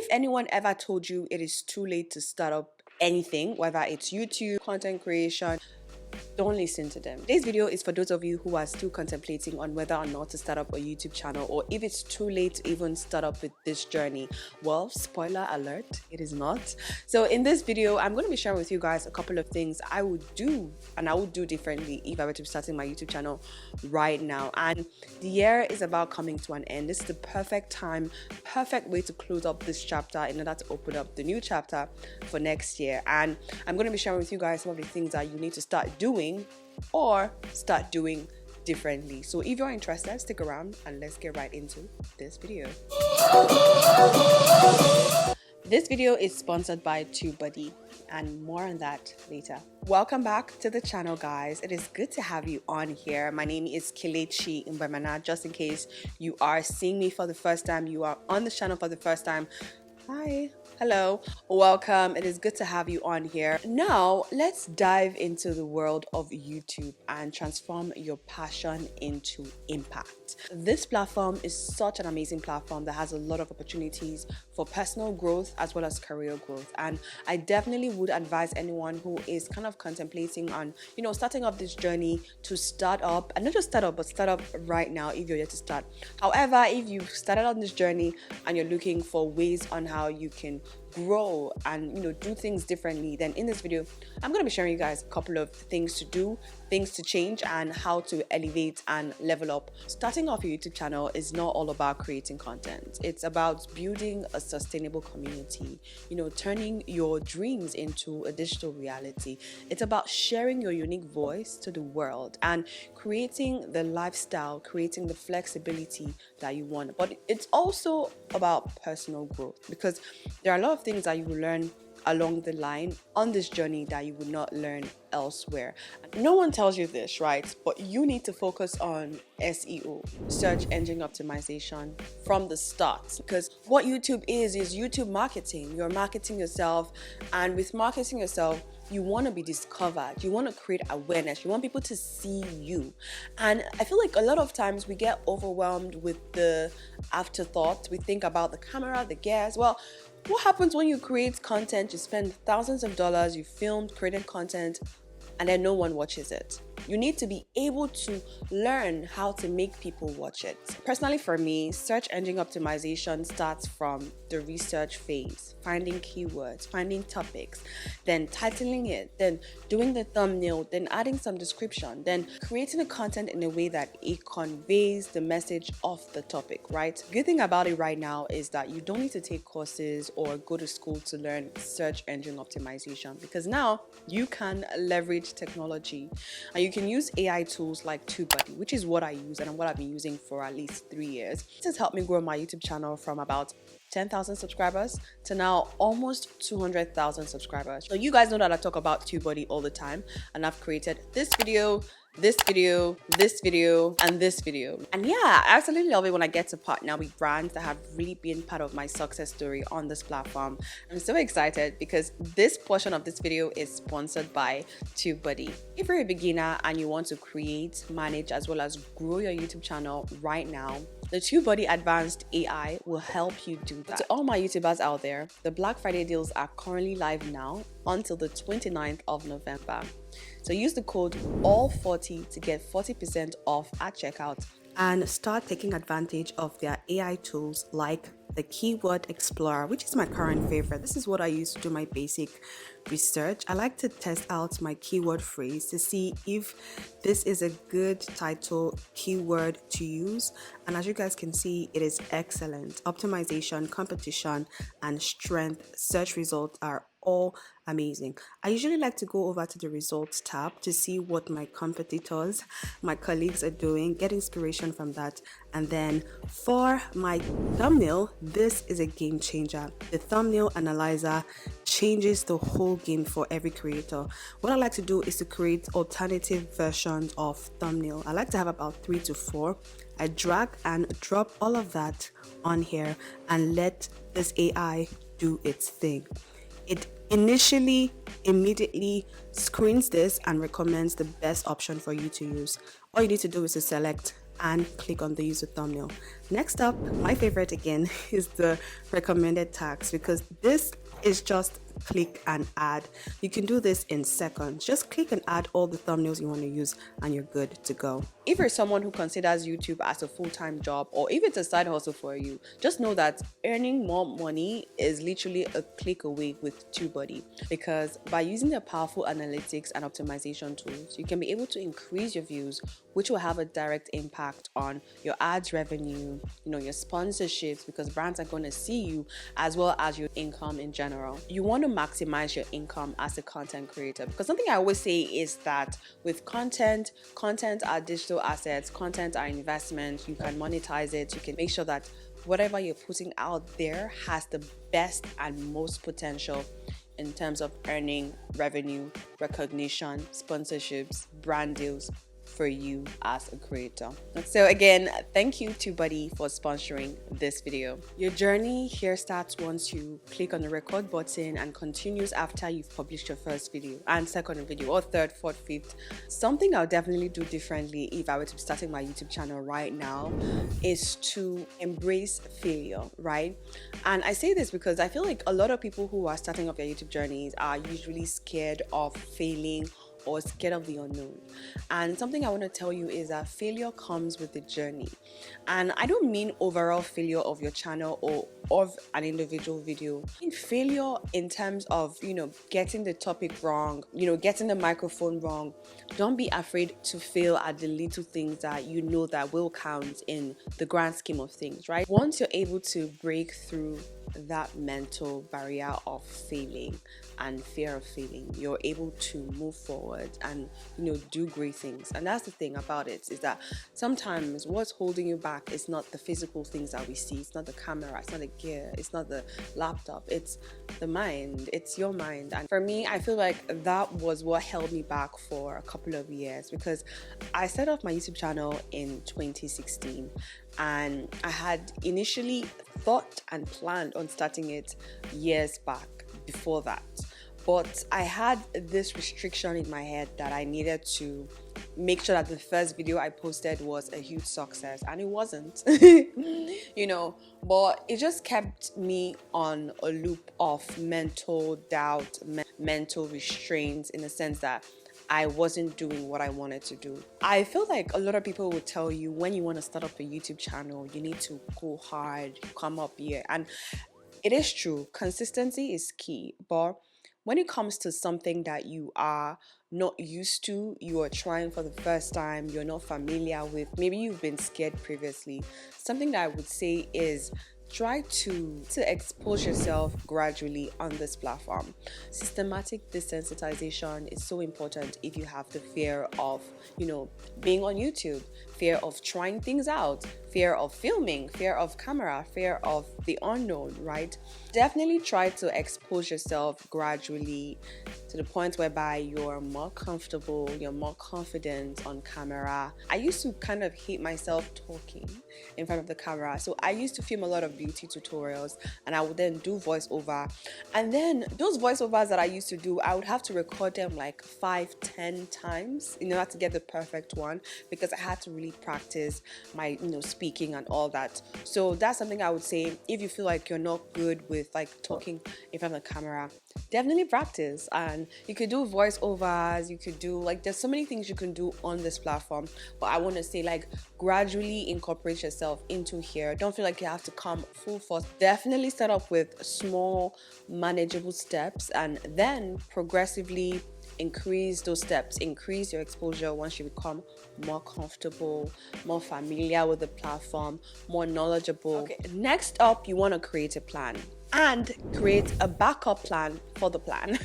If anyone ever told you it is too late to start up anything, whether it's YouTube, content creation, don't listen to them. Today's video is for those of you who are still contemplating on whether or not to start up a YouTube channel, or if it's too late to even start up with this journey. Well, spoiler alert, it is not. So in this video, I'm going to be sharing with you guys a couple of things I would do and I would do differently if I were to be starting my YouTube channel right now. And the year is about coming to an end. This is the perfect time, perfect way to close up this chapter in order to open up the new chapter for next year. And I'm going to be sharing with you guys some of the things that you need to start doing or start doing differently. So if you're interested, stick around and let's get right into this video. This video is sponsored by Tubebuddy, and more on that later. Welcome back to the channel, guys. It is good to have you on here. My name is Kelechi Mbemana. Just in case you are seeing me for the first time, you are on the channel for the first time, hi, hello, welcome. It is good to have you on here. Now let's dive into the world of YouTube and transform your passion into impact. This platform is such an amazing platform that has a lot of opportunities for personal growth as well as career growth, and I definitely would advise anyone who is kind of contemplating on, starting up this journey to start up, and not just start up, but start up right now if you're yet to start. However, if you've started on this journey and you're looking for ways on how you can grow and do things differently, then in this video I'm going to be sharing you guys a couple of things to do, things to change, and how to elevate and level up. Starting off your YouTube channel is not all about creating content. It's about building a sustainable community, turning your dreams into a digital reality. It's about sharing your unique voice to the world and creating the lifestyle, creating the flexibility that you want. But it's also about personal growth, because there are a lot of things that you will learn along the line on this journey that you would not learn elsewhere. No one tells you this, right? But you need to focus on SEO, search engine optimization, from the start, because what YouTube is YouTube marketing. You're marketing yourself, and with marketing yourself, you want to be discovered, you want to create awareness, you want people to see you. And I feel like a lot of times we get overwhelmed with the afterthought. We think about the camera, the gears. Well, what happens when you create content? You spend thousands of dollars, you filmed, created content, and then no one watches it. You need to be able to learn how to make people watch it. Personally, for me, search engine optimization starts from the research phase, finding keywords, finding topics, then titling it, then doing the thumbnail, then adding some description, then creating the content in a way that it conveys the message of the topic, right? The good thing about it right now is that you don't need to take courses or go to school to learn search engine optimization, because now you can leverage technology and you can use AI tools like Tubebuddy, which is what I use and what I've been using for at least 3 years. This has helped me grow my YouTube channel from about 10,000 subscribers to now almost 200,000 subscribers. So you guys know that I talk about Tubebuddy all the time, and I've created this video, this video, this video, and this video. And yeah, I absolutely love it when I get to partner with brands that have really been part of my success story on this platform. I'm so excited because this portion of this video is sponsored by Tubebuddy. If you're a beginner and you want to create, manage, as well as grow your YouTube channel right now, the Tubebuddy Advanced AI will help you do that. To all my YouTubers out there, the Black Friday deals are currently live now until the 29th of November. So use the code ALL40 to get 40% off at checkout and start taking advantage of their AI tools like the Keyword Explorer, which is my current favorite. This is what I use to do my basic research. I like to test out my keyword phrase to see if this is a good title keyword to use. And as you guys can see, it is excellent. Optimization, competition, and strength search results are all amazing. I usually like to go over to the results tab to see what my competitors, my colleagues are doing, get inspiration from that. And then for my thumbnail, this is a game changer. The thumbnail analyzer changes the whole game for every creator. What I like to do is to create alternative versions of thumbnail. I like to have about 3 to 4. I drag and drop all of that on here and let this AI do its thing. It immediately screens this and recommends the best option for you to use. All you need to do is to select and click on the user thumbnail. Next up, my favorite again is the recommended tags, because this is just click and add. You can do this in seconds. Just click and add all the thumbnails you want to use and you're good to go. If you're someone who considers YouTube as a full-time job, or if it's a side hustle for you, just know that earning more money is literally a click away with Tubebuddy, because by using the powerful analytics and optimization tools, you can be able to increase your views, which will have a direct impact on your ads revenue, your sponsorships, because brands are going to see you, as well as your income in general. You want to maximize your income as a content creator, because something I always say is that with content are digital assets, content are investment. You can monetize it. You can make sure that whatever you're putting out there has the best and most potential in terms of earning revenue, recognition, sponsorships, brand deals for you as a creator. So again, thank you Tubebuddy for sponsoring this video. Your journey here starts once you click on the record button and continues after you've published your first video and second video, or third, fourth, fifth. Something I'll definitely do differently if I were to be starting my YouTube channel right now is to embrace failure, right? And I say this because I feel like a lot of people who are starting off their YouTube journeys are usually scared of failing or scared of the unknown. And something I want to tell you is that failure comes with the journey. And I don't mean overall failure of your channel or of an individual video. I mean failure in terms of, getting the topic wrong, getting the microphone wrong. Don't be afraid to fail at the little things that that will count in the grand scheme of things, right? Once you're able to break through that mental barrier of failing and fear of failing, you're able to move forward and do great things. And that's the thing about it, is that sometimes what's holding you back is not the physical things that we see. It's not the camera, it's not the gear, it's not the laptop, it's the mind, it's your mind. And for me, I feel like that was what held me back for a couple of years, because I set up my YouTube channel in 2016 and I had initially thought and planned on starting it years back before that. But I had this restriction in my head that I needed to make sure that the first video I posted was a huge success, and it wasn't. But it just kept me on a loop of mental doubt, mental restraints, in the sense that I wasn't doing what I wanted to do. I feel like a lot of people will tell you when you want to start up a YouTube channel, you need to go hard, come up here. And it is true, consistency is key. But when it comes to something that you are not used to, you are trying for the first time, you're not familiar with, maybe you've been scared previously, something that I would say is try to expose yourself gradually on this platform. Systematic desensitization is so important if you have the fear of, being on YouTube, fear of trying things out, fear of filming, fear of camera, fear of the unknown, right? Definitely try to expose yourself gradually to the point whereby you're more comfortable, you're more confident on camera. I used to kind of hate myself talking in front of the camera. So I used to film a lot of beauty tutorials and I would then do voiceover. And then those voiceovers that I used to do, I would have to record them like 5-10 times in order to get the perfect one, because I had to really practice my speaking and all that. So that's something I would say, if you feel like you're not good with like talking in front of the camera, definitely practice. And you could do voiceovers, you could do there's so many things you can do on this platform. But I want to say gradually incorporate yourself into here. Don't feel like you have to come full force. Definitely start up with small manageable steps and then progressively increase those steps, increase your exposure once you become more comfortable, more familiar with the platform, more knowledgeable. Okay. Next up, you want to create a plan and create a backup plan for the plan.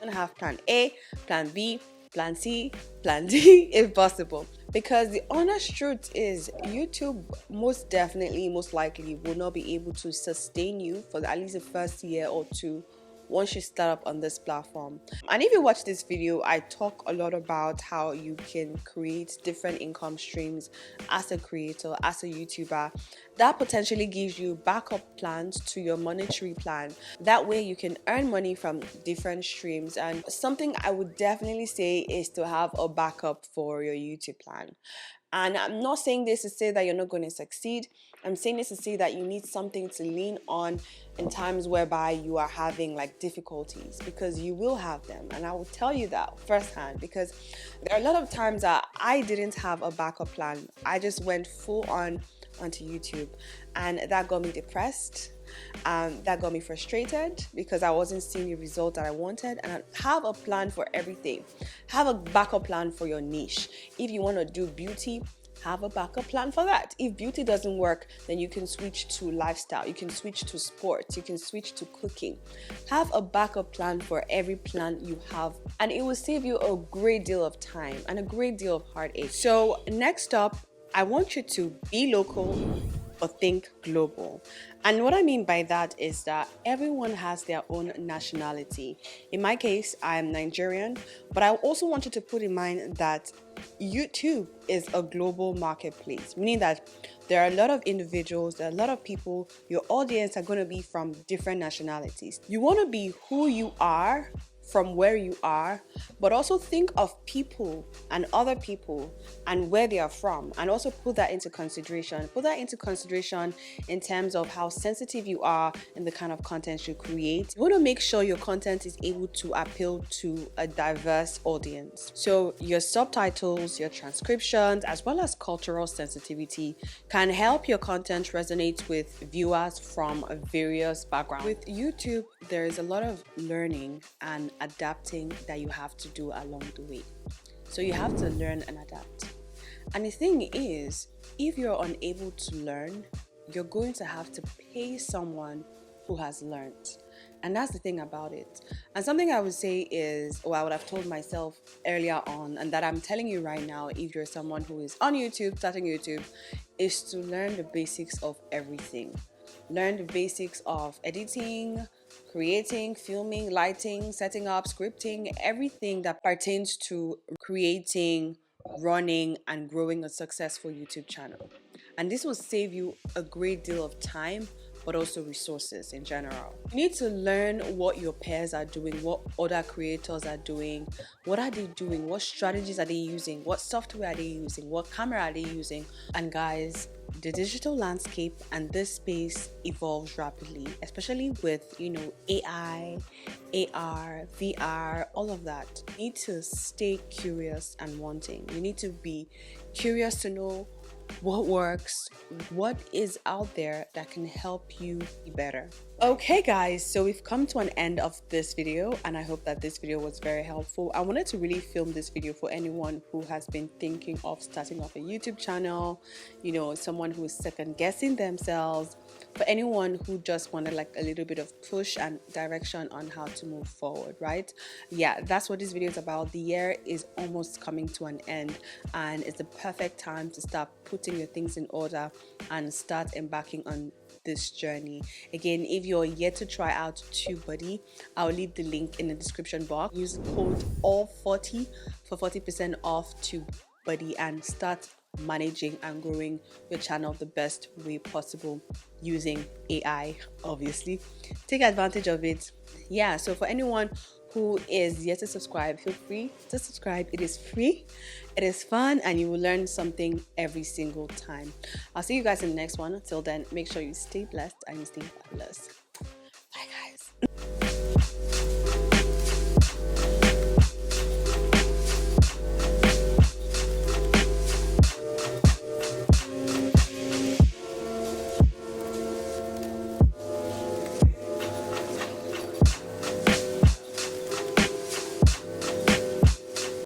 And have plan A, plan B, plan C, plan D if possible. Because the honest truth is YouTube most likely will not be able to sustain you for at least the first year or two once you start up on this platform. And if you watch this video, I talk a lot about how you can create different income streams as a creator, as a YouTuber. That potentially gives you backup plans to your monetary plan. That way you can earn money from different streams. And something I would definitely say is to have a backup for your YouTube plan. And I'm not saying this to say that you're not going to succeed. I'm saying this to say that you need something to lean on in times whereby you are having like difficulties, because you will have them. And I will tell you that firsthand, because there are a lot of times that I didn't have a backup plan. I just went full on onto YouTube, and that got me depressed. That got me frustrated because I wasn't seeing the result that I wanted. And have a plan for everything. Have a backup plan for your niche. If you want to do beauty, have a backup plan for that. If beauty doesn't work, then you can switch to lifestyle, you can switch to sports, you can switch to cooking. Have a backup plan for every plan you have, and it will save you a great deal of time and a great deal of heartache. So next up, I want you to be local but think global. And what I mean by that is that everyone has their own nationality. In my case, I am Nigerian, but I also want you to put in mind that YouTube is a global marketplace, meaning that there are a lot of individuals, there are a lot of people, your audience are going to be from different nationalities. You want to be who you are from where you are, but also think of people and other people and where they are from, and also put that into consideration. Put that into consideration in terms of how sensitive you are in the kind of content you create. You want to make sure your content is able to appeal to a diverse audience. So your subtitles, your transcriptions, as well as cultural sensitivity can help your content resonate with viewers from various backgrounds. With YouTube, there is a lot of learning and adapting that you have to do along the way. So you have to learn and adapt. And the thing is, if you're unable to learn, you're going to have to pay someone who has learned. And that's the thing about it. And something I would say is, or I would have told myself earlier on, and that I'm telling you right now, if you're someone who is on YouTube, starting YouTube, is to learn the basics of everything. Learn the basics of editing, creating, filming, lighting, setting up, scripting, everything that pertains to creating, running, and growing a successful YouTube channel. And this will save you a great deal of time, but also resources in general. You need to learn what your peers are doing, what other creators are doing, what are they doing, what strategies are they using, what software are they using, what camera are they using. And guys, the digital landscape and this space evolves rapidly, especially with, AI, AR, VR, all of that. You need to stay curious and wanting. You need to be curious to know what works, what is out there that can help you be better. Okay guys, so we've come to an end of this video, and I hope that this video was very helpful. I wanted to really film this video for anyone who has been thinking of starting up a YouTube channel, someone who is second guessing themselves, for anyone who just wanted like a little bit of push and direction on how to move forward, right? Yeah, that's what this video is about. The year is almost coming to an end, and it's the perfect time to start putting your things in order and start embarking on this journey. Again, if you're yet to try out Tubebuddy, I'll leave the link in the description box. Use code ALL40 for 40% off Tubebuddy and start managing and growing your channel the best way possible using AI, obviously. Take advantage of it. Yeah, so for anyone who is yet to subscribe, feel free to subscribe. It is free, it is fun, and you will learn something every single time. I'll see you guys in the next one. Until then, make sure you stay blessed and you stay fabulous. Bye guys.